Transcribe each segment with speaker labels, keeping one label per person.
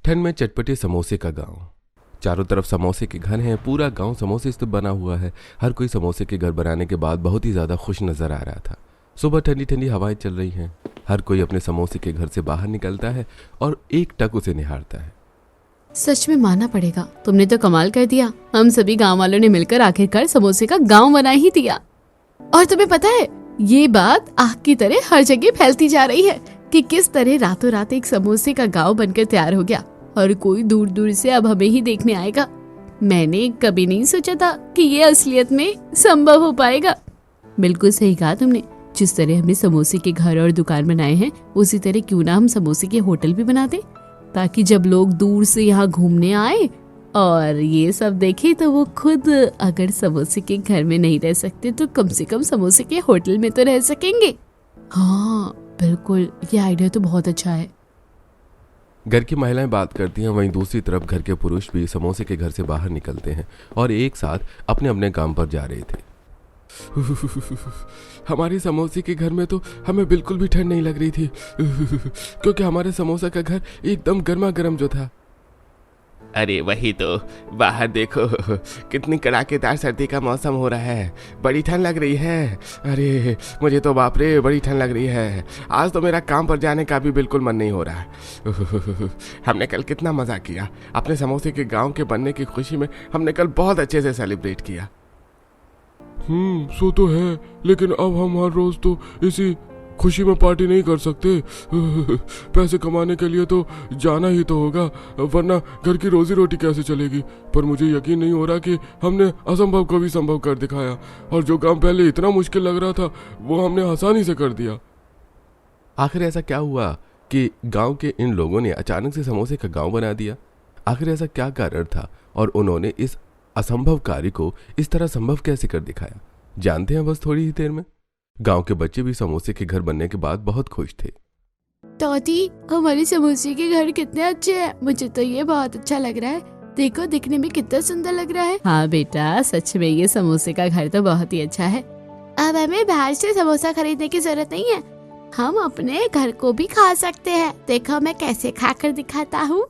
Speaker 1: ठंड में चटपटे समोसे का गांव। चारों तरफ समोसे के घर हैं, पूरा गांव समोसे से बना हुआ है। हर कोई समोसे के घर बनाने के बाद बहुत ही ज्यादा खुश नजर आ रहा था। सुबह ठंडी ठंडी हवाएं चल रही हैं। हर कोई अपने समोसे के घर से बाहर निकलता है और एक टक उसे निहारता है।
Speaker 2: सच में मानना पड़ेगा, तुमने तो कमाल कर दिया। हम सभी गांव वालों ने मिलकर आखिरकार समोसे का गांव बना ही दिया। और तुम्हें पता है, ये बात आग की तरह हर जगह फैलती जा रही है कि किस तरह रातों रात एक समोसे का गांव बनकर तैयार हो गया और कोई दूर दूर से अब हमें ही देखने आएगा। मैंने कभी नहीं सोचा था कि ये असलियत में संभव हो पाएगा। बिल्कुल सही कहा तुमने। जिस तरह हमने समोसे के घर और दुकान बनाए हैं, उसी तरह क्यों ना हम समोसे के होटल भी बना दें, ताकि जब लोग दूर से यहाँ घूमने आए और ये सब देखे तो वो खुद अगर समोसे के घर में नहीं रह सकते तो कम से कम समोसे के होटल में तो रह सकेंगे। हाँ बिल्कुल, ये आइडिया तो बहुत अच्छा है।
Speaker 1: घर की महिलाएं बात करती हैं, वहीं दूसरी तरफ घर के पुरुष भी समोसे के घर से बाहर निकलते हैं और एक साथ अपने अपने काम पर जा रहे थे। हमारे समोसे के घर में तो हमें बिल्कुल भी ठंड नहीं लग रही थी, क्योंकि हमारे समोसा का घर एकदम गर्मा गर्म जो था।
Speaker 3: अरे वही तो, बाहर देखो कितनी कड़ाकेदार सर्दी का मौसम हो रहा है, बड़ी ठंड लग रही है। अरे मुझे तो बाप रे बड़ी ठंड लग रही है। आज तो मेरा काम पर जाने का भी बिल्कुल मन नहीं हो रहा है। हमने कल कितना मज़ा किया, अपने समोसे के गांव के बनने की खुशी में हमने कल बहुत अच्छे से सेलिब्रेट किया।
Speaker 4: सो तो है, लेकिन अब हम हर रोज तो इसी खुशी में पार्टी नहीं कर सकते। पैसे कमाने के लिए तो जाना ही तो होगा, वरना घर की रोजी रोटी कैसे चलेगी। पर मुझे यकीन नहीं हो रहा कि हमने असंभव को भी संभव कर दिखाया, और जो काम पहले इतना मुश्किल लग रहा था वो हमने आसानी से कर दिया।
Speaker 1: आखिर ऐसा क्या हुआ कि गांव के इन लोगों ने अचानक से समोसे का गांव बना दिया? आखिर ऐसा क्या कारण था और उन्होंने इस असंभव कार्य को इस तरह संभव कैसे कर दिखाया? जानते हैं बस थोड़ी ही देर में। गांव के बच्चे भी समोसे के घर बनने के बाद बहुत खुश थे।
Speaker 2: तोती, हमारे समोसे के घर कितने अच्छे हैं। मुझे तो ये बहुत अच्छा लग रहा है। देखो, दिखने में कितना सुंदर लग रहा है। हाँ बेटा, सच में ये समोसे का घर तो बहुत ही अच्छा है। अब हमें बाहर से समोसा खरीदने की जरूरत नहीं है, हम अपने घर को भी खा सकते हैं। देखो मैं कैसे खाकर दिखाता हूँ।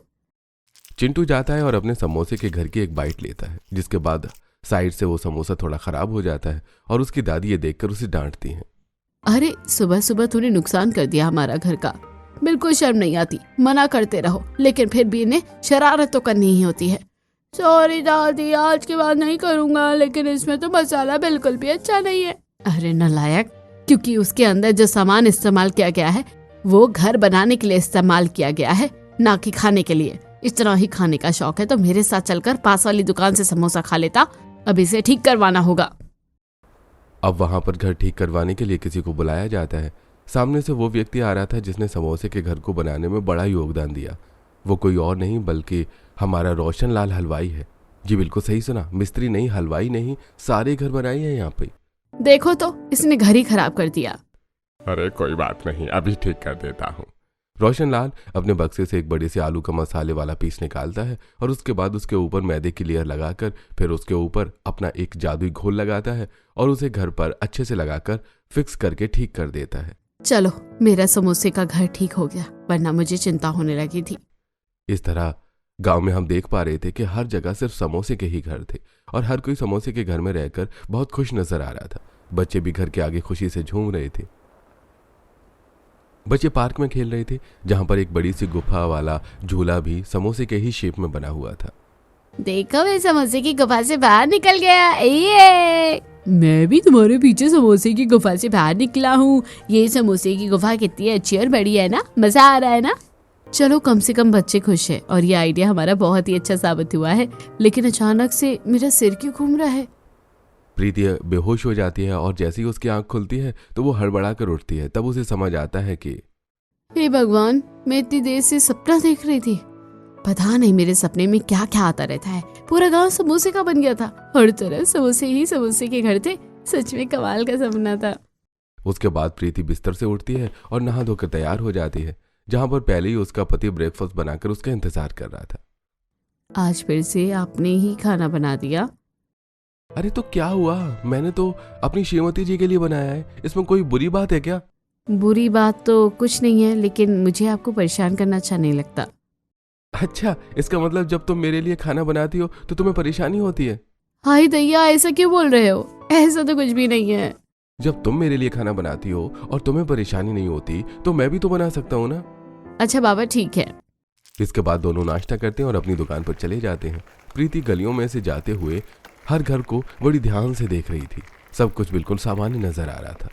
Speaker 1: चिंटू जाता है और अपने समोसे के घर की एक बाइट लेता है, जिसके बाद साइड से वो समोसा थोड़ा खराब हो जाता है और उसकी दादी ये देखकर उसे डांटती हैं।
Speaker 2: अरे सुबह सुबह तूने नुकसान कर दिया हमारा घर का। बिल्कुल शर्म नहीं आती। मना करते रहो लेकिन फिर भी इन्हें शरारत तो करनी ही होती है। सॉरी दादी, आज के बाद नहीं करूँगा, लेकिन इसमें तो मसाला बिल्कुल भी अच्छा नहीं है। अरे नालायक, क्योंकि उसके अंदर जो सामान इस्तेमाल किया गया है वो घर बनाने के लिए इस्तेमाल किया गया है, ना कि खाने के लिए। इतना ही खाने का शौक है तो मेरे साथ चलकर पास वाली दुकान से समोसा खा लेता। अब इसे ठीक करवाना होगा।
Speaker 1: अब वहां पर घर ठीक करवाने के लिए किसी को बुलाया जाता है। सामने से वो व्यक्ति आ रहा था जिसने समोसे के घर को बनाने में बड़ा योगदान दिया। वो कोई और नहीं बल्कि हमारा रोशन लाल हलवाई है। जी बिल्कुल सही सुना, मिस्त्री नहीं, हलवाई नहीं, सारे घर बनाए हैं यहाँ पे।
Speaker 2: देखो तो, इसने घर ही खराब कर दिया।
Speaker 4: अरे कोई बात नहीं, अभी ठीक कर देता हूँ।
Speaker 1: रोशन लाल अपने बक्से से एक बड़े से आलू का मसाले वाला पीस निकालता है और उसके बाद उसके ऊपर मैदे की लेयर लगाकर फिर उसके ऊपर अपना एक जादुई घोल लगाता है और उसे घर पर अच्छे से लगाकर फिक्स करके ठीक कर देता है।
Speaker 2: चलो, मेरा समोसे का घर ठीक हो गया, वरना मुझे चिंता होने लगी थी।
Speaker 1: इस तरह गांव में हम देख पा रहे थे कि हर जगह सिर्फ समोसे के ही घर थे और हर कोई समोसे के घर में रहकर बहुत खुश नजर आ रहा था। बच्चे भी घर के आगे खुशी से झूम रहे थे। बच्चे पार्क में खेल रहे थे, जहां पर एक बड़ी सी गुफा वाला झूला भी समोसे के ही शेप में बना हुआ था।
Speaker 2: देखो, मैं समोसे की गुफा से बाहर निकल गया। ये मैं भी तुम्हारे पीछे समोसे की गुफा से बाहर निकला हूँ। ये समोसे की गुफा कितनी अच्छी और बड़ी है ना, मजा आ रहा है ना। चलो, कम से कम बच्चे खुश हैं और ये आइडिया हमारा बहुत ही अच्छा साबित हुआ है। लेकिन अचानक से मेरा सिर क्यों घूम रहा है?
Speaker 1: प्रीति बेहोश हो जाती है और जैसे ही उसकी आंख खुलती है तो वो हड़बड़ा कर उठती है। तब उसे समझ आता है कि
Speaker 2: हे भगवान, मैं इतनी देर से सपना देख रही थी। पता नहीं मेरे सपने में क्या क्या आता रहता है। पूरा गांव समोसे का बन गया था, हर तरफ समोसे ही समोसे के घर थे। सच में कमाल का सपना था।
Speaker 1: उसके बाद प्रीति बिस्तर से उठती है और नहा धोकर तैयार हो जाती है, जहां पर पहले ही उसका पति ब्रेकफास्ट बनाकर उसका इंतजार कर रहा था।
Speaker 2: आज फिर से आपने ही खाना बना दिया?
Speaker 1: अरे तो क्या हुआ, मैंने तो अपनी श्रीमती जी के लिए बनाया है, इसमें कोई बुरी बात है क्या?
Speaker 2: बुरी बात तो कुछ नहीं है, लेकिन मुझे आपको परेशान करना अच्छा नहीं लगता।
Speaker 1: अच्छा, इसका मतलब जब तुम मेरे लिए खाना बनाती हो तो तुम्हें परेशानी होती है?
Speaker 2: हाय दैया, ऐसा क्यों बोल रहे हो? ऐसा तो कुछ भी नहीं है।
Speaker 1: जब तुम मेरे लिए खाना बनाती हो और तुम्हें परेशानी नहीं होती तो मैं भी तो बना सकता हूँ ना।
Speaker 2: अच्छा बाबा, ठीक है।
Speaker 1: इसके बाद दोनों नाश्ता करते हैं और अपनी दुकान पर चले जाते हैं। प्रीति गलियों में से जाते हुए हर घर को बड़ी ध्यान से देख रही थी। सब कुछ बिल्कुल सामान्य नजर आ रहा था।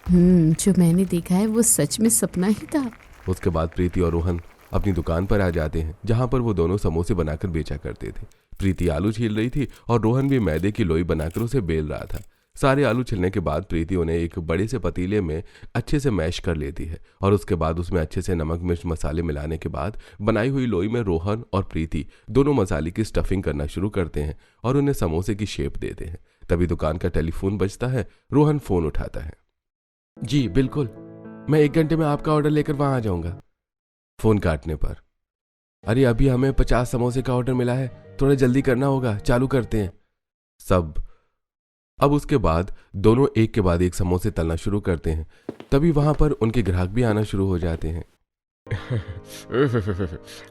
Speaker 2: जो मैंने देखा है वो सच में सपना ही था।
Speaker 1: उसके बाद प्रीति और रोहन अपनी दुकान पर आ जाते हैं, जहां पर वो दोनों समोसे बनाकर बेचा करते थे। प्रीति आलू छील रही थी और रोहन भी मैदे की लोई बनाकर उसे बेल रहा था। सारे आलू छिलने के बाद प्रीति उन्हें एक बड़े से पतीले में अच्छे से मैश कर लेती है और उसके बाद उसमें अच्छे से नमक मिर्च मसाले मिलाने के बाद बनाई हुई लोई में रोहन और प्रीति दोनों मसाले की स्टफिंग करना शुरू करते हैं और उन्हें समोसे की शेप देते हैं। तभी दुकान का टेलीफोन बजता है। रोहन फोन उठाता है। जी बिल्कुल, मैं 1 घंटे में आपका ऑर्डर लेकर वहां आ जाऊंगा। फोन काटने पर, अरे अभी हमें 50 समोसे का ऑर्डर मिला है, थोड़ा जल्दी करना होगा, चालू करते हैं सब। अब उसके बाद दोनों एक के बाद एक समोसे तलना शुरू करते हैं। तभी वहां पर उनके ग्राहक भी आना शुरू हो जाते हैं।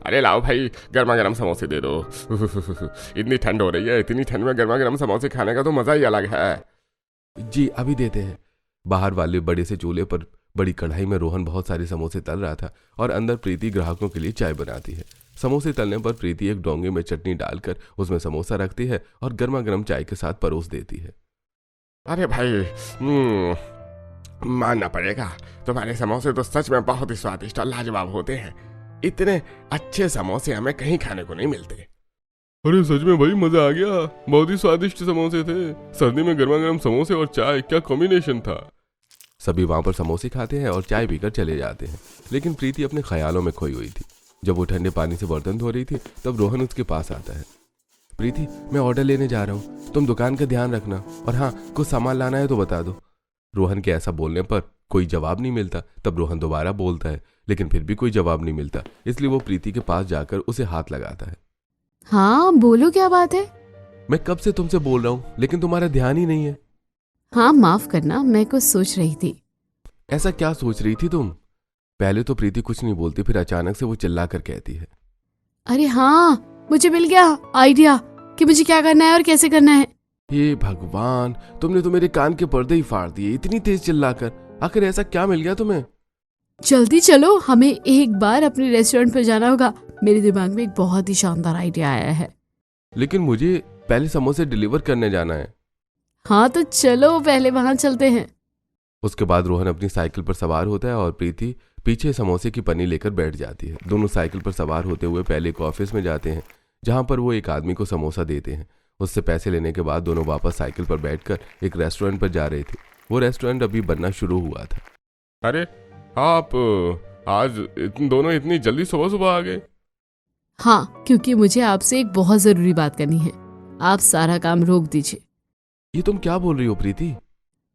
Speaker 3: अरे लाओ भाई, गर्मा गर्म समोसे दे दो। इतनी ठंड हो रही है, इतनी ठंड में गर्मा गर्म समोसे खाने का तो मजा ही अलग है।
Speaker 1: जी अभी देते हैं। बाहर वाले बड़े से चूल्हे पर बड़ी कढ़ाई में रोहन बहुत सारे समोसे तल रहा था और अंदर प्रीति ग्राहकों के लिए चाय बनाती है। समोसे तलने पर प्रीति एक डोंगे में चटनी डालकर उसमें समोसा रखती है और गर्मा गर्म चाय के साथ परोस देती है।
Speaker 3: अरे भाई, मानना पड़ेगा, तुम्हारे समोसे तो सच में बहुत ही स्वादिष्ट और लाजवाब होते हैं। इतने अच्छे समोसे हमें कहीं खाने को नहीं मिलते।
Speaker 4: अरे सच में भाई, मजा आ गया। बहुत ही स्वादिष्ट समोसे थे। सर्दी में गर्मा गर्म समोसे और चाय, क्या कॉम्बिनेशन था।
Speaker 1: सभी वहां पर समोसे खाते हैं और चाय पीकर चले जाते हैं, लेकिन प्रीति अपने ख्यालों में खोई हुई थी। जब वो ठंडे पानी से बर्तन धो रही थी तब रोहन उसके पास आता है। प्रीति, मैं ऑर्डर लेने जा रहा हूँ, तुम दुकान का ध्यान रखना और हाँ, कुछ सामान लाना है तो बता दो। रोहन के ऐसा बोलने पर कोई जवाब नहीं मिलता। तब रोहन दोबारा बोलता है, लेकिन फिर भी कोई जवाब नहीं मिलता। इसलिए वो प्रीति के पास जाकर उसे हाथ लगाता है।
Speaker 2: हाँ बोलो, क्या बात है?
Speaker 1: मैं कब से तुमसे बोल रहा हूँ लेकिन तुम्हारा ध्यान ही नहीं है।
Speaker 2: हाँ माफ करना, मैं कुछ सोच रही थी।
Speaker 1: ऐसा क्या सोच रही थी तुम? पहले तो प्रीति कुछ नहीं बोलती, फिर अचानक से वो चिल्लाकर कहती है,
Speaker 2: अरे हाँ, मुझे मिल गया आइडिया कि मुझे क्या करना है और कैसे करना है।
Speaker 1: हे भगवान, तुमने तो मेरे कान के पर्दे ही फाड़ दिए इतनी तेज चिल्लाकर। आखिर ऐसा क्या मिल गया तुम्हें?
Speaker 2: जल्दी चलो, हमें एक बार अपने रेस्टोरेंट पर जाना होगा। मेरे दिमाग में एक बहुत ही शानदार आइडिया आया है।
Speaker 1: लेकिन मुझे पहले समोसे डिलीवर करने जाना है।
Speaker 2: हाँ तो चलो, पहले वहां चलते हैं।
Speaker 1: उसके बाद रोहन अपनी साइकिल पर सवार होता है और प्रीति पीछे समोसे की पन्नी लेकर बैठ जाती है। दोनों साइकिल पर सवार होते हुए पहले एक ऑफिस में जाते हैं, जहां पर वो एक आदमी को समोसा देते हैं। उससे पैसे लेने के बाद दोनों वापस साइकिल पर बैठकर एक रेस्टोरेंट पर जा रहे थे। वो रेस्टोरेंट अभी बनना शुरू हुआ था।
Speaker 4: अरे आप आज दोनों इतनी जल्दी सुबह सुबह आ गए?
Speaker 2: हाँ, क्योंकि मुझे आपसे एक बहुत जरूरी बात करनी है। आप सारा काम रोक दीजिए।
Speaker 1: ये तुम क्या बोल रही हो प्रीति?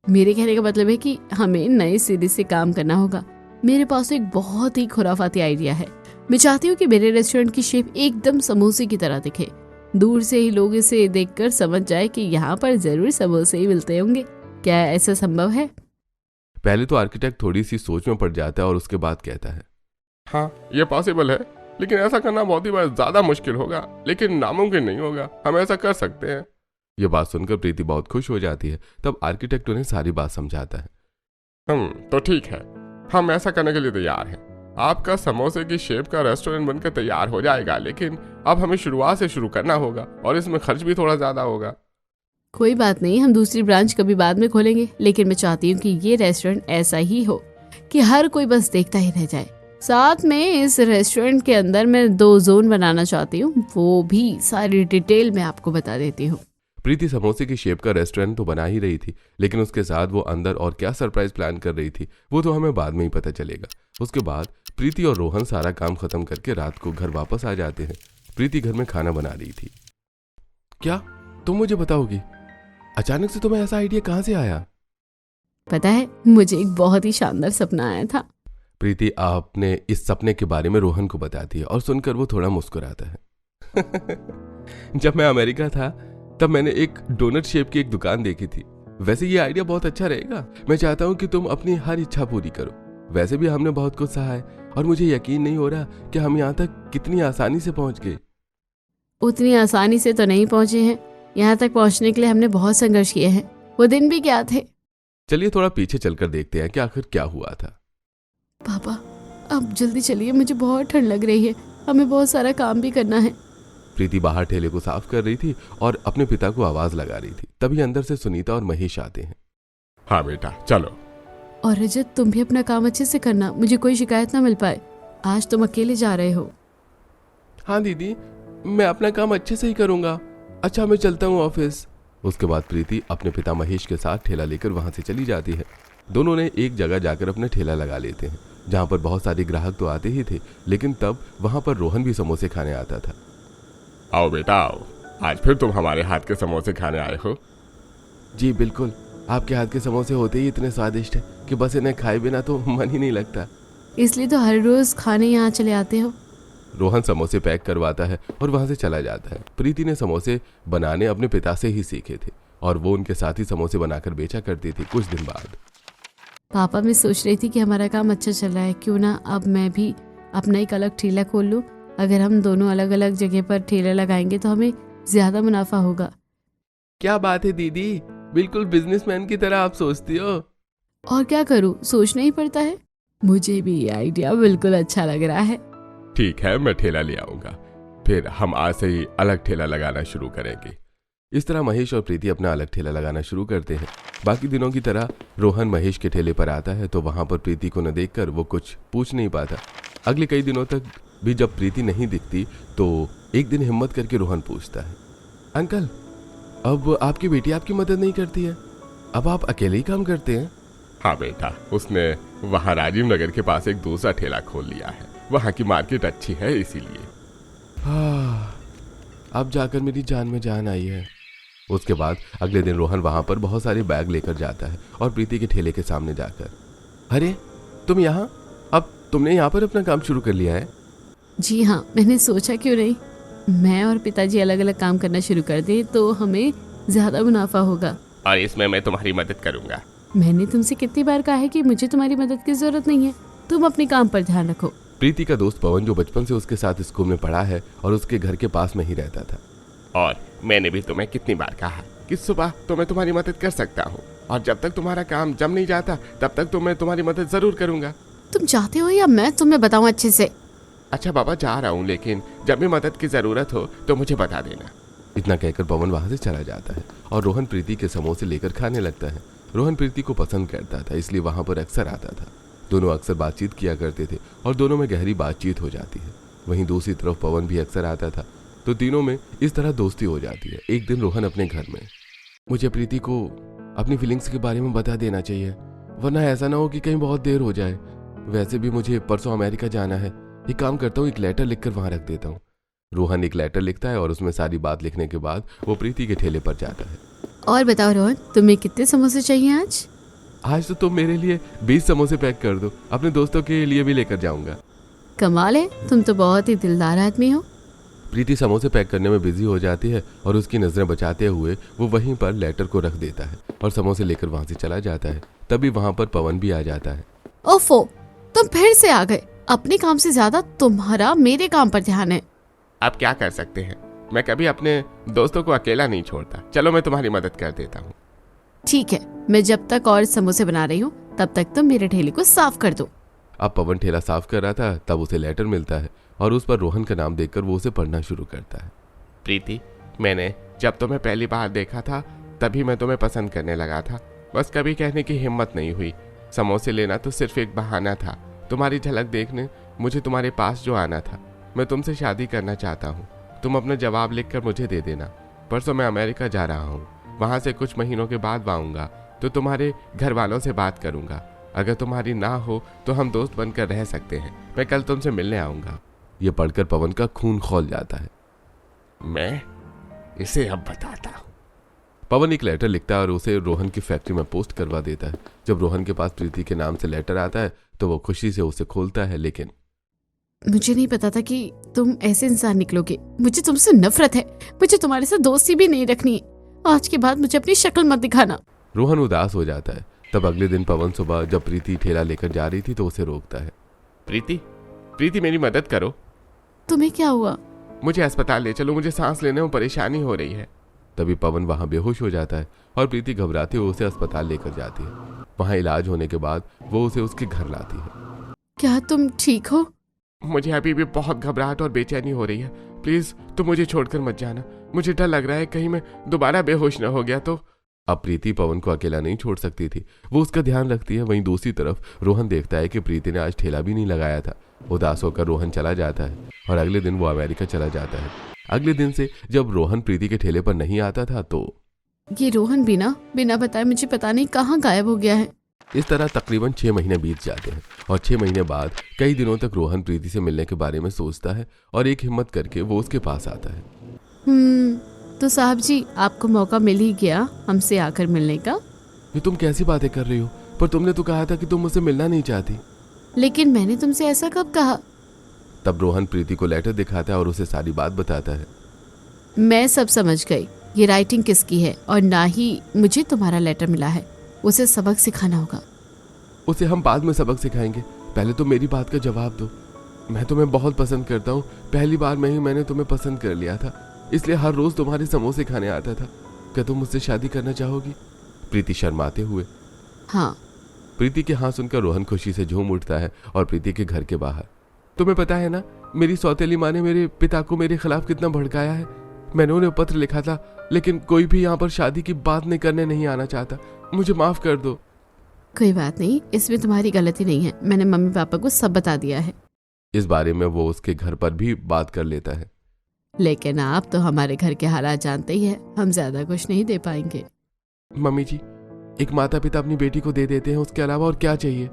Speaker 2: मेरे कहने का मतलब है कि हमें नए सिरे से काम करना होगा। मेरे पास एक बहुत ही खुराफाती आइडिया है। मैं चाहती हूँ कि मेरे रेस्टोरेंट की शेप एकदम समोसे की तरह दिखे। दूर से ही लोग इसे देखकर समझ जाए कि यहाँ पर जरूर समोसे ही मिलते होंगे। क्या ऐसा संभव है?
Speaker 1: पहले तो आर्किटेक्ट थोड़ी सी सोच में पड़ जाता है और उसके बाद कहता है,
Speaker 4: हाँ ये पॉसिबल है, लेकिन ऐसा करना बहुत ही ज्यादा मुश्किल होगा, लेकिन नामुमकिन नहीं होगा। हम ऐसा कर सकते हैं।
Speaker 1: ये बात सुनकर प्रीति बहुत खुश हो जाती है। तब आर्किटेक्ट उन्हें सारी बात समझाता है।
Speaker 4: तो ठीक है, हम ऐसा करने के लिए तैयार हैं। आपका समोसे की शेप का रेस्टोरेंट बनकर तैयार हो जाएगा, लेकिन अब हमें शुरुआत से शुरू करना होगा और इसमें खर्च भी थोड़ा ज्यादा होगा।
Speaker 2: कोई बात नहीं, हम दूसरी ब्रांच कभी बाद में खोलेंगे, लेकिन मैं चाहती हूँ कि ये रेस्टोरेंट ऐसा ही हो कि हर कोई बस देखता ही रह जाए। साथ में इस रेस्टोरेंट के अंदर मैं 2 जोन बनाना चाहती हूँ, वो भी सारी डिटेल में आपको बता देती हूँ।
Speaker 1: प्रीति समोसे की शेप का रेस्टोरेंट तो बना ही रही थी, लेकिन उसके साथ वो अंदर और क्या सरप्राइज प्लान कर रही थी वो तो हमें बाद में ही पता चलेगा। उसके बाद प्रीति और रोहन सारा काम खत्म करके रात को घर वापस आ जाते हैं। प्रीति घर में खाना बना रही थी। क्या तुम मुझे बताओगी, अचानक से तुम्हें ऐसा आइडिया कहाँ से आया?
Speaker 2: पता है, मुझे एक बहुत ही शानदार सपना आया था।
Speaker 1: प्रीति आपने इस सपने के बारे में रोहन को बताती है और सुनकर वो थोड़ा मुस्कुराता है। जब मैं अमेरिका था तब मैंने एक डोनट शेप की एक दुकान देखी थी। वैसे ये आइडिया बहुत अच्छा रहेगा। मैं चाहता हूँ कि तुम अपनी हर इच्छा पूरी करो। वैसे भी हमने बहुत कुछ सहा है और मुझे यकीन नहीं हो रहा कि हम यहाँ तक कितनी आसानी से पहुंच गए।
Speaker 2: उतनी आसानी से तो नहीं पहुंचे हैं। यहाँ तक पहुंचने के लिए हमने बहुत संघर्ष किए हैं। वो दिन भी क्या थे।
Speaker 1: चलिए थोड़ा पीछे चलकर देखते हैं कि आखिर क्या हुआ था।
Speaker 2: पापा अब जल्दी चलिए, मुझे बहुत ठंड लग रही है। हमें बहुत सारा काम भी करना है।
Speaker 1: प्रीति बाहर ठेले को साफ कर रही थी और अपने पिता को आवाज लगा रही थी। तभी अंदर से सुनीता और महेश आते हैं।
Speaker 4: हाँ बेटा चलो।
Speaker 2: और रजत, तुम भी अपना काम अच्छे से करना, मुझे कोई शिकायत ना मिल पाए। आज तुम अकेले जा रहे हो।
Speaker 1: हाँ दीदी, मैं अपना काम अच्छे से ही करूंगा। अच्छा मैं चलता हूँ ऑफिस। उसके बाद प्रीति अपने पिता महेश के साथ ठेला लेकर वहां से चली जाती है। दोनों ने एक जगह जाकर अपना ठेला लगा लेते हैं जहां पर बहुत सारे ग्राहक तो आते ही थे, लेकिन तब वहां पर रोहन भी समोसे खाने आता था।
Speaker 4: आओ बेटा आओ, आज फिर तुम हमारे हाथ के समोसे खाने आए हो।
Speaker 1: जी बिल्कुल, आपके हाथ के समोसे होते ही इतने स्वादिष्ट है कि बस इन्हें खाए बिना तो मन ही नहीं लगता।
Speaker 2: इसलिए तो हर रोज खाने यहाँ चले आते हो।
Speaker 1: रोहन समोसे पैक करवाता है और वहां से चला जाता है। प्रीति ने समोसे बनाने अपने पिता से ही सीखे थे और वो उनके साथ ही समोसे बनाकर बेचा करती थी। कुछ दिन बाद
Speaker 2: पापा, मैं सोच रही थी कि हमारा काम अच्छा चल रहा है, क्यों ना अब मैं भी अपना एक अलग ठेला खोल लूं। अगर हम दोनों अलग अलग जगह पर ठेला लगाएंगे तो हमें ज्यादा मुनाफा होगा।
Speaker 1: क्या बात है दीदी, बिल्कुल बिजनेसमैन की तरह आप सोचती हो।
Speaker 2: और क्या करूं, सोचना ही पड़ता है। मुझे भी ये आइडिया बिल्कुल अच्छा लग रहा है।
Speaker 4: ठीक है, मैं ठेला ले आऊंगा, फिर हम आज से ही अलग ठेला लगाना शुरू करेंगे।
Speaker 1: इस तरह महेश और प्रीति अपना अलग ठेला लगाना शुरू करते हैं। बाकी दिनों की तरह रोहन महेश के ठेले पर आता है तो वहां पर प्रीति को न देखकर वो कुछ पूछ नहीं पाता। अगले कई दिनों तक भी जब प्रीति नहीं दिखती तो एक दिन हिम्मत करके रोहन पूछता है, अंकल अब आपकी बेटी आपकी मदद नहीं करती है, अब आप अकेले ही काम करते हैं?
Speaker 4: हाँ बेटा, उसने वहाँ राजीव नगर के पास एक दूसरा ठेला खोल लिया है। वहाँ की मार्केट अच्छी है इसीलिए।
Speaker 1: हाँ, अब जाकर मेरी जान में जान आई है। उसके बाद अगले दिन रोहन वहां पर बहुत सारे बैग लेकर जाता है और प्रीति के ठेले के सामने जाकर, अरे तुम यहाँ, अब तुमने यहाँ पर अपना काम शुरू कर लिया है?
Speaker 2: जी हाँ, मैंने सोचा क्यों नहीं, मैं और पिताजी अलग अलग काम करना शुरू कर दें तो हमें ज्यादा मुनाफा होगा।
Speaker 3: और इसमें मैं तुम्हारी मदद करूंगा।
Speaker 2: मैंने तुमसे कितनी बार कहा है कि मुझे तुम्हारी मदद की जरूरत नहीं है, तुम अपने काम पर ध्यान रखो।
Speaker 1: प्रीति का दोस्त पवन जो बचपन से उसके साथ स्कूल में पढ़ा है और उसके घर के पास में ही रहता था।
Speaker 3: और मैंने भी तुम्हें कितनी बार कहा कि सुबह तो मैं तुम्हारी मदद कर सकता हूँ, और जब तक तुम्हारा काम जम नहीं जाता तब तक तो मैं तुम्हारी मदद जरूर करूंगा।
Speaker 2: तुम चाहते हो या मैं तुम्हें बताऊं अच्छे से?
Speaker 3: अच्छा बाबा, जा रहा हूँ, लेकिन जब भी मदद की जरूरत हो तो मुझे बता देना।
Speaker 1: इतना कहकर पवन वहां से चला जाता है और रोहन प्रीति के समोसे लेकर खाने लगता है। रोहन प्रीति को पसंद करता था, इसलिए वहां पर अक्सर आता था। दोनों अक्सर बातचीत किया करते थे और दोनों में गहरी बातचीत हो जाती है। वहीं दूसरी तरफ पवन भी अक्सर आता था, तो तीनों में इस तरह दोस्ती हो जाती है। एक दिन रोहन अपने घर में, मुझे प्रीति को अपनी फीलिंग्स के बारे में बता देना चाहिए, वरना ऐसा ना हो कि कहीं बहुत देर हो जाए। वैसे भी मुझे परसों अमेरिका जाना है। एक काम करता हूँ, एक लेटर लिखकर वहां रख देता हूँ। रोहन एक लेटर लिखता है और उसमें सारी बात लिखने के बाद वो प्रीति के ठेले पर जाता है।
Speaker 2: और बताओ रोहन, तुम्हें कितने समोसे चाहिए आज?
Speaker 1: आज तो तुम मेरे लिए 20 समोसे पैक कर दो, अपने दोस्तों के लिए भी लेकर जाऊंगा।
Speaker 2: कमाल है, तुम तो बहुत ही दिलदार आदमी हो।
Speaker 1: प्रीति समोसे पैक करने में बिजी हो जाती है और उसकी नजरें बचाते हुए वो वहीं पर लेटर को रख देता है और समोसे लेकर वहां से चला जाता है। तभी वहां पर पवन भी आ जाता है।
Speaker 2: ओफो, तुम फिर से आ गए। अपने काम से ज्यादा तुम्हारा मेरे काम पर ध्यान है।
Speaker 3: अब क्या कर सकते हैं, मैं कभी अपने दोस्तों को अकेला नहीं छोड़ता। चलो मैं तुम्हारी मदद कर देता हूँ।
Speaker 2: ठीक है, मैं जब तक और समोसे बना रही हूँ तब तक तुम मेरे ठेले को साफ कर दो।
Speaker 1: अब पवन ठेला साफ कर रहा था, तब उसे लेटर मिलता है और उस पर रोहन का नाम देखकर वो उसे पढ़ना शुरू करता है।
Speaker 3: प्रीति, मैंने जब तुम्हें पहली बार देखा था तभी मैं तुम्हें पसंद करने लगा था। बस कभी कहने की हिम्मत नहीं हुई। समोसे लेना तो सिर्फ एक बहाना था। तुम्हारी झलक देखने मुझे तुम्हारे पास जो आना था। मैं तुमसे शादी करना चाहता हूँ। तुम अपना जवाब लिखकर मुझे दे देना। परसों मैं अमेरिका जा रहा हूँ, वहाँ से कुछ महीनों के बाद आऊँगा तो तुम्हारे घर वालों से बात करूँगा। अगर तुम्हारी ना हो तो हम दोस्त बनकर रह सकते हैं। मैं कल तुमसे मिलने आऊँगा।
Speaker 1: ये पढ़कर पवन का खून खौल जाता है।
Speaker 3: मैं इसे अब बताता हूँ।
Speaker 1: पवन एक लेटर लिखता है और उसे रोहन की फैक्ट्री में पोस्ट करवा देता है। जब रोहन के पास प्रीति के नाम से लेटर आता है तो वो खुशी से उसे खोलता है, लेकिन
Speaker 2: मुझे नहीं पता था कि तुम ऐसे इंसान निकलोगे। मुझे तुमसे नफरत है। मुझे तुम्हारे साथ दोस्ती भी नहीं रखनी है। आज के बाद मुझे अपनी शक्ल मत दिखाना।
Speaker 1: रोहन उदास हो जाता है। तब अगले दिन पवन सुबह जब प्रीति ठेला लेकर जा रही थी तो उसे रोकता है।
Speaker 3: प्रीति, प्रीति मेरी मदद करो,
Speaker 2: तुम्हें क्या हुआ?
Speaker 3: मुझे अस्पताल ले चलो, मुझे सांस लेने में परेशानी हो रही है।
Speaker 1: तभी पवन वहां बेहोश हो जाता है और प्रीति घबराती हुई उसे अस्पताल लेकर जाती है। वहां इलाज होने के बाद वो उसे उसके घर लाती है।
Speaker 2: क्या तुम ठीक हो?
Speaker 3: मुझे अभी भी बहुत घबराहट और बेचैनी हो रही है। प्लीज तुम मुझे छोड़कर मत जाना, मुझे डर लग रहा है कहीं मैं दोबारा बेहोश न हो गया तो।
Speaker 1: अब प्रीति पवन को अकेला नहीं छोड़ सकती थी, वो उसका ध्यान रखती है। वहीं दूसरी तरफ रोहन देखता है कि प्रीति ने आज ठेला भी नहीं लगाया था। उदास होकर रोहन चला जाता है और अगले दिन वो अमेरिका चला जाता है। अगले दिन से जब रोहन प्रीति के ठेले पर नहीं आता था तो
Speaker 2: ये रोहन बिना बताए मुझे पता नहीं कहाँ गायब हो गया है।
Speaker 1: इस तरह तकरीबन 6 महीने बीत जाते हैं और 6 महीने बाद कई दिनों तक रोहन प्रीति से मिलने के बारे में सोचता है और एक हिम्मत करके वो उसके पास आता है।
Speaker 2: तो साहब जी, आपको मौका मिल ही गया हमसे आकर मिलने का।
Speaker 1: ये तुम कैसी बातें कर रही हो? पर तुमने तो कहा था कि तुम मुझसे मिलना नहीं चाहती।
Speaker 2: लेकिन मैंने तुमसे ऐसा कब कहा?
Speaker 1: तब रोहन प्रीति को लेटर दिखाता है और उसे सारी बात बताता है।
Speaker 2: मैं सब समझ गई, ये राइटिंग किसकी है और ना ही मुझे तुम्हारा लेटर मिला है। उसे सबक सिखाना होगा।
Speaker 1: उसे हम बाद में सबक सिखाएंगे, पहले तो मेरी बात का जवाब दो। मैं तुम्हें बहुत पसंद करता हूँ, पहली बार में ही मैंने तुम्हें पसंद कर लिया था, इसलिए हर रोज तुम्हारे समोसे खाने आता था। क्या तुम मुझसे शादी करना चाहोगी? प्रीति शर्माते हुए।
Speaker 2: हाँ।
Speaker 1: प्रीति के हाँ सुनकर रोहन खुशी से झूम उठता है और प्रीति के घर के बाहर, तुम्हें पता है ना मेरी सौतेली माँ ने मेरे पिता को मेरे खिलाफ कितना भड़काया है। मैंने उन्हें पत्र लिखा था लेकिन कोई भी यहाँ पर शादी की बात नहीं करने नहीं आना चाहता, मुझे माफ कर दो।
Speaker 2: कोई बात नहीं, इसमें तुम्हारी गलती नहीं है, मैंने मम्मी पापा को सब बता दिया है।
Speaker 1: इस बारे में वो उसके घर पर भी बात कर लेता है।
Speaker 2: लेकिन आप तो हमारे घर के हालात जानते ही है, हम ज्यादा कुछ नहीं दे पाएंगे।
Speaker 1: मम्मी जी, एक माता पिता अपनी बेटी को दे देते हैं, उसके अलावा और क्या चाहिए?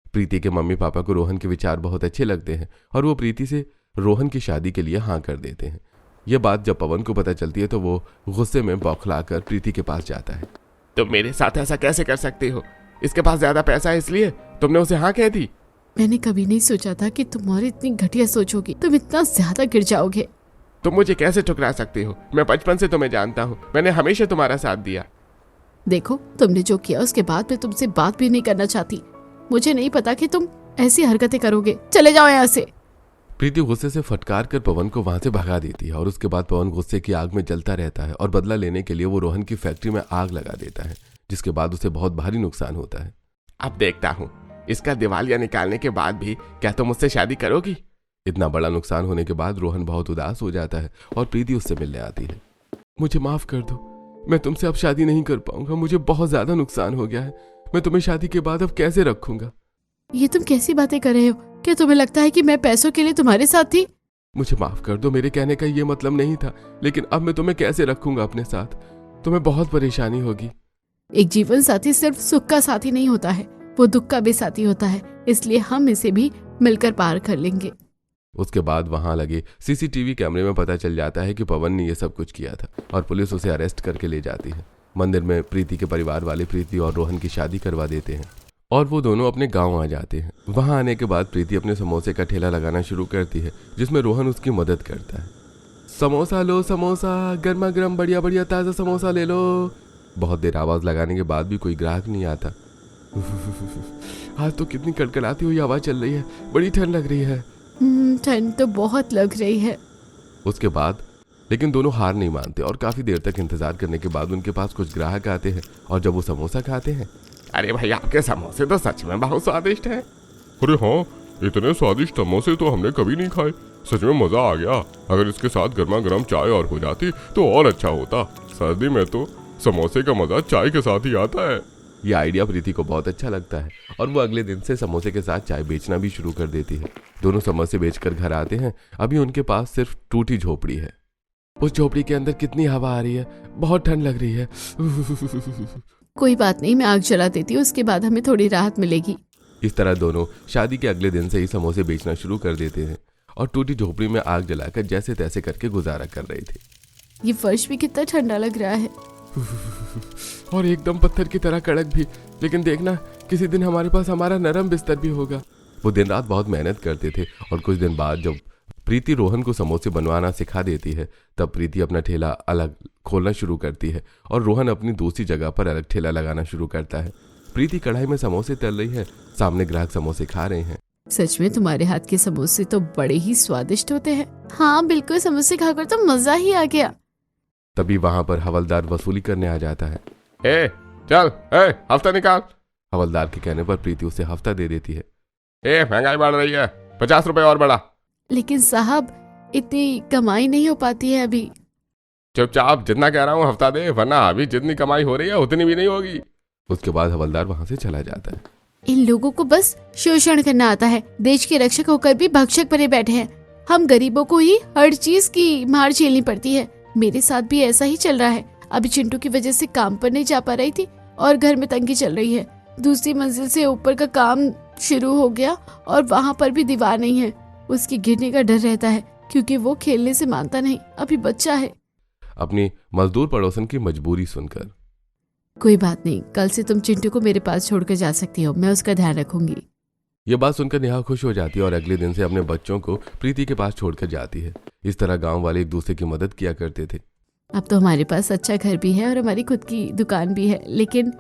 Speaker 1: प्रीति के मम्मी पापा को रोहन के विचार बहुत अच्छे लगते हैं और वो प्रीति से रोहन की शादी के लिए हाँ कर देते हैं। यह बात जब पवन को पता चलती है तो वो गुस्से में बौखलाकर प्रीति के पास जाता है।
Speaker 3: तुम मेरे साथ ऐसा कैसे कर सकते हो? इसके पास ज्यादा पैसा है इसलिए तुमने उसे हाँ कह दी?
Speaker 2: मैंने कभी नहीं सोचा था कि तुम्हारी इतनी घटिया सोच होगी, तुम इतना ज्यादा गिर जाओगे।
Speaker 3: तुम मुझे कैसे ठुकरा सकते हो? मैं बचपन से तुम्हें जानता हूँ, मैंने हमेशा तुम्हारा साथ दिया।
Speaker 2: देखो, तुमने जो किया उसके बाद मैं तुमसे बात भी नहीं करना चाहती। मुझे नहीं पता कि तुम ऐसी हरकतें करोगे, चले जाओ यहाँ से।
Speaker 1: प्रीति गुस्से से फटकार कर पवन को वहां से भगा देती है और उसके बाद पवन गुस्से की आग में जलता रहता है और बदला लेने के लिए वो रोहन की फैक्ट्री में आग लगा देता है, जिसके बाद उसे बहुत भारी नुकसान होता है।
Speaker 3: अब देखता हूँ इसका दिवालिया निकालने के बाद भी क्या तुम मुझसे शादी करोगी?
Speaker 1: इतना बड़ा नुकसान होने के बाद रोहन बहुत उदास हो जाता है और प्रीति उससे मिलने आती है। मुझे माफ कर दो, मैं तुमसे अब शादी नहीं कर पाऊंगा, मुझे बहुत ज्यादा नुकसान हो गया है। मैं तुम्हें शादी के बाद अब कैसे रखूंगा?
Speaker 2: ये तुम कैसी बातें कर रहे हो? क्या तुम्हें लगता है कि मैं पैसों के लिए तुम्हारे साथ थी?
Speaker 1: मुझे माफ कर दो, मेरे कहने का ये मतलब नहीं था, लेकिन अब मैं तुम्हें कैसे रखूंगा अपने साथ? तुम्हें बहुत परेशानी होगी।
Speaker 2: एक जीवन साथी सिर्फ सुख का साथी नहीं होता है, वो दुख का भी साथी होता है, इसलिए हम इसे भी मिलकर पार कर लेंगे।
Speaker 1: उसके बाद वहां लगे सीसीटीवी कैमरे में पता चल जाता है कि पवन ने ये सब कुछ किया था और पुलिस उसे अरेस्ट करके ले जाती है। मंदिर में प्रीति के परिवार वाले प्रीति और रोहन की शादी करवा देते हैं और वो दोनों अपने गांव आ जाते हैं। वहां आने के बाद प्रीति अपने समोसे का ठेला लगाना शुरू करती है, जिसमें रोहन उसकी मदद करता है। समोसा लो समोसा, गर्मा गर्म बढ़िया बढ़िया ताज़ा समोसा ले लो। बहुत देर आवाज़ लगाने के बाद भी कोई ग्राहक नहीं आता। आज तो कितनी कड़कड़ाती हुई हवा चल रही है, बड़ी ठंड लग रही है।
Speaker 2: ठंड तो बहुत लग रही है।
Speaker 1: उसके बाद लेकिन दोनों हार नहीं मानते और काफ़ी देर तक इंतजार करने के बाद उनके पास कुछ ग्राहक आते हैं और जब वो समोसा खाते हैं,
Speaker 3: अरे भाई आपके समोसे तो सच में बहुत स्वादिष्ट है।
Speaker 4: अरे हाँ, इतने स्वादिष्ट समोसे तो हमने कभी नहीं खाए, सच में मजा आ गया। अगर इसके साथ गर्मा गर्म चाय और हो जाती तो और अच्छा होता। सर्दी में तो समोसे का मजा चाय के साथ ही आता है।
Speaker 1: ये आइडिया प्रीति को बहुत अच्छा लगता है और वो अगले दिन से समोसे के साथ चाय बेचना भी शुरू कर देती है। दोनों समोसे बेचकर घर आते हैं। अभी उनके पास सिर्फ टूटी झोपड़ी है। उस झोपड़ी के अंदर कितनी हवा आ रही है, बहुत ठंड लग रही है।
Speaker 2: कोई बात नहीं, मैं आग जला देती हूँ, उसके बाद हमें थोड़ी राहत मिलेगी।
Speaker 1: इस तरह दोनों शादी के अगले दिन से ही समोसे बेचना शुरू कर देते हैं और टूटी झोपड़ी में आग जलाकर जैसे तैसे करके गुजारा कर रहे थे।
Speaker 2: ये फर्श भी कितना ठंडा लग रहा है
Speaker 1: और एकदम पत्थर की तरह कड़क भी। लेकिन देखना, किसी दिन हमारे पास हमारा नरम बिस्तर भी होगा। वो दिन रात बहुत मेहनत करते थे और कुछ दिन बाद जब प्रीति रोहन को समोसे बनवाना सिखा देती है, तब प्रीति अपना ठेला अलग खोलना शुरू करती है और रोहन अपनी दूसरी जगह पर अलग ठेला लगाना शुरू करता है। प्रीति कढ़ाई में समोसे तल रही है, सामने ग्राहक समोसे खा रहे हैं।
Speaker 2: सच में तुम्हारे हाथ के समोसे तो बड़े ही स्वादिष्ट होते हैं। हाँ बिल्कुल, समोसे खाकर तो मजा ही आ गया।
Speaker 1: तभी वहां पर हवलदार वसूली करने आ जाता है।
Speaker 3: ए चल, ए हफ्ता निकाल।
Speaker 1: हवलदार के कहने पर प्रीति उसे हफ्ता दे देती है।
Speaker 3: ए महंगाई बढ़ रही है, 50 रुपए और बढ़ा।
Speaker 2: लेकिन साहब इतनी कमाई नहीं हो पाती है अभी।
Speaker 3: चुपचाप, जितना कह रहा हूँ हफ्ता दे, वरना अभी जितनी कमाई हो रही है उतनी भी नहीं होगी।
Speaker 1: उसके बाद हवलदार वहां से चला जाता है।
Speaker 2: इन लोगों को बस शोषण करना आता है। देश के रक्षक होकर भी भक्षक बने बैठे हैं। हम गरीबों को ही हर चीज की मार झेलनी पड़ती है। मेरे साथ भी ऐसा ही चल रहा है। अभी चिंटू की वजह से काम पर नहीं जा पा रही थी और घर में तंगी चल रही है। दूसरी मंजिल से ऊपर का काम शुरू हो गया और वहां पर भी दीवार नहीं है। उसके गिरने का डर रहता है क्योंकि वो खेलने से मानता नहीं, अभी बच्चा है।
Speaker 1: अपनी मजदूर पड़ोसन की मजबूरी सुनकर।
Speaker 2: कोई बात नहीं, कल से तुम चिंटू को मेरे पास छोड़कर जा सकती हो, मैं उसका ध्यान रखूंगी।
Speaker 1: यह बात सुनकर नेहा खुश हो जाती है और अगले दिन से अपने बच्चों को प्रीति के पास छोड़कर जाती है। इस तरह गांव वाले एक दूसरे की मदद किया करते थे।
Speaker 2: अब तो हमारे पास अच्छा घर भी है और हमारी खुद की दुकान भी है, लेकिन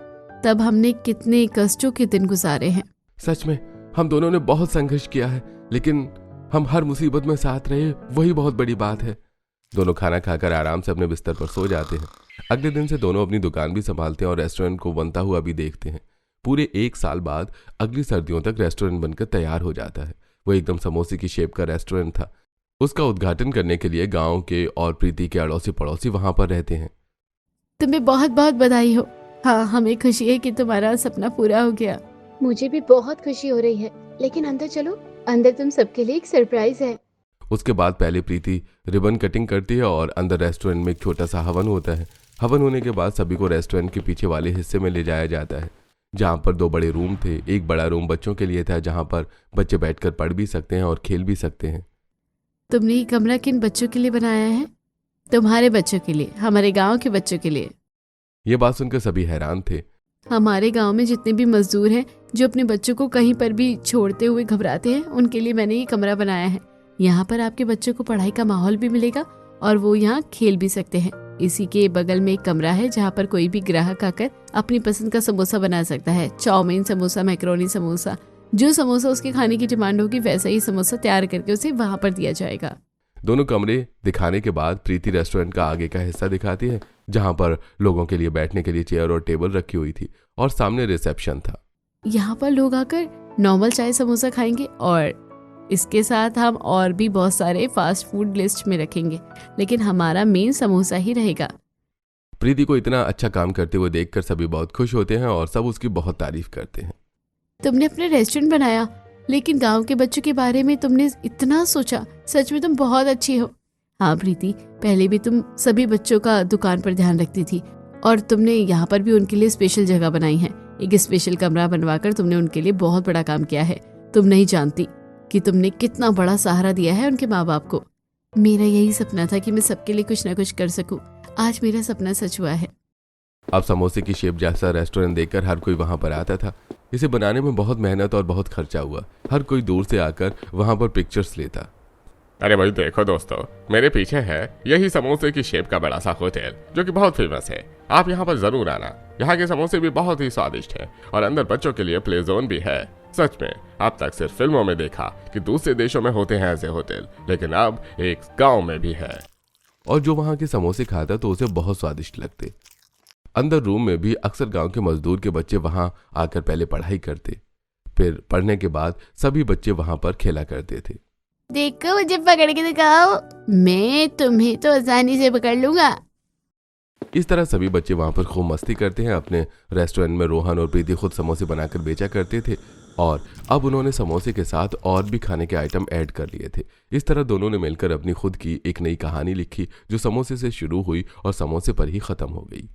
Speaker 2: तब हमने कितने कष्टों के दिन गुजारे हैं।
Speaker 1: सच में हम दोनों ने बहुत संघर्ष किया है, लेकिन हम हर मुसीबत में साथ रहे, वही बहुत बड़ी बात है। दोनों खाना खाकर आराम से अपने बिस्तर पर सो जाते हैं। अगले दिन से दोनों अपनी दुकान भी संभालते हैं और रेस्टोरेंट को बनता हुआ भी देखते हैं। पूरे 1 साल बाद अगली सर्दियों तक रेस्टोरेंट बनकर तैयार हो जाता है। वो एकदम समोसे की शेप का रेस्टोरेंट था। उसका उद्घाटन करने के लिए गांव के और प्रीति के अड़ोसी पड़ोसी वहां पर रहते हैं।
Speaker 2: तुम्हें बहुत बहुत बधाई हो। हाँ, हमें खुशी है कि तुम्हारा सपना पूरा हो गया। मुझे भी बहुत खुशी हो रही है, लेकिन अंदर चलो, अंदर तुम सबके लिए एक सरप्राइज है।
Speaker 1: उसके बाद पहले प्रीति रिबन कटिंग करती है और अंदर रेस्टोरेंट में एक छोटा सा हवन होता है। हवन होने के बाद सभी को रेस्टोरेंट के पीछे वाले हिस्से में ले जाया जाता है, जहाँ पर 2 बड़े रूम थे। एक बड़ा रूम बच्चों के लिए था, जहाँ पर बच्चे बैठकर पढ़ भी सकते हैं और खेल भी सकते हैं।
Speaker 2: तुमने ये कमरा किन बच्चों के लिए बनाया है? तुम्हारे बच्चों के लिए, हमारे गांव के बच्चों के लिए।
Speaker 1: ये बात सुनकर सभी हैरान थे।
Speaker 2: हमारे गांव में जितने भी मजदूर हैं जो अपने बच्चों को कहीं पर भी छोड़ते हुए घबराते हैं, उनके लिए मैंने ये कमरा बनाया है। यहाँ पर आपके बच्चों को पढ़ाई का माहौल भी मिलेगा और वो यहाँ खेल भी सकते हैं। इसी के बगल में एक कमरा है जहाँ पर कोई भी ग्राहक आकर अपनी पसंद का समोसा बना सकता है। चाउमीन समोसा, मैक्रोनी समोसा, जो समोसा उसके खाने की डिमांड होगी वैसा ही समोसा तैयार करके उसे वहाँ पर दिया जाएगा।
Speaker 1: दोनों कमरे दिखाने के बाद प्रीति रेस्टोरेंट का आगे का हिस्सा दिखाती है, जहाँ पर लोगों के लिए बैठने के लिए चेयर और टेबल रखी हुई थी और सामने रिसेप्शन था।
Speaker 2: यहाँ पर लोग आकर नॉर्मल चाय समोसा खाएंगे और इसके साथ हम और भी बहुत सारे फास्ट फूड लिस्ट में रखेंगे, लेकिन हमारा मेन समोसा ही रहेगा।
Speaker 1: प्रीति को इतना अच्छा काम करते हुए देखकर सभी बहुत खुश होते हैं और सब उसकी बहुत तारीफ करते हैं।
Speaker 2: तुमने अपना रेस्टोरेंट बनाया, लेकिन गांव के बच्चों के बारे में तुमने इतना सोचा। सच में तुम बहुत अच्छी हो। हाँ प्रीति, पहले भी तुम सभी बच्चों का दुकान पर ध्यान रखती थी और तुमने यहाँ पर भी उनके लिए स्पेशल जगह बनाई है। एक स्पेशल कमरा बनवाकर तुमने उनके लिए बहुत बड़ा काम किया है। तुम नहीं जानती कि तुमने कितना बड़ा सहारा दिया है उनके माँ बाप को। मेरा यही सपना था कि मैं सबके लिए कुछ ना कुछ कर सकूं। आज मेरा सपना सच हुआ है।
Speaker 1: अब समोसे की शेप जैसा रेस्टोरेंट देखकर हर कोई वहां पर आता था। इसे बनाने में बहुत मेहनत और बहुत खर्चा हुआ। हर कोई दूर से आकर वहां पर पिक्चर्स लेता।
Speaker 3: अरे भाई देखो दोस्तों, मेरे पीछे है यही समोसे की शेप का बड़ा सा होटल, जो कि बहुत फेमस है। आप यहाँ पर जरूर आना। यहाँ के समोसे भी बहुत ही स्वादिष्ट है और अंदर बच्चों के लिए प्ले जोन भी है। सच में अब तक सिर्फ फिल्मों में देखा कि दूसरे देशों में होते हैं ऐसे होटल, लेकिन अब एक गांव में भी है।
Speaker 1: और जो वहां के समोसे खाता तो उसे बहुत स्वादिष्ट लगते। अंदर रूम में भी अक्सर गांव के मजदूर के बच्चे वहां आकर पहले पढ़ाई करते, फिर पढ़ने के बाद सभी बच्चे वहां पर खेला करते थे।
Speaker 2: देखो मुझे पकड़ के दिखाओ, मैं तुम्हें तो आसानी से पकड़ लूंगा।
Speaker 1: इस तरह सभी बच्चे वहां पर खूब मस्ती करते हैं। अपने रेस्टोरेंट में रोहन और प्रीति खुद समोसे बनाकर बेचा करते थे और अब उन्होंने समोसे के साथ और भी खाने के आइटम ऐड कर लिए थे। इस तरह दोनों ने मिलकर अपनी खुद की एक नई कहानी लिखी, जो समोसे से शुरू हुई और समोसे पर ही खत्म हो गई।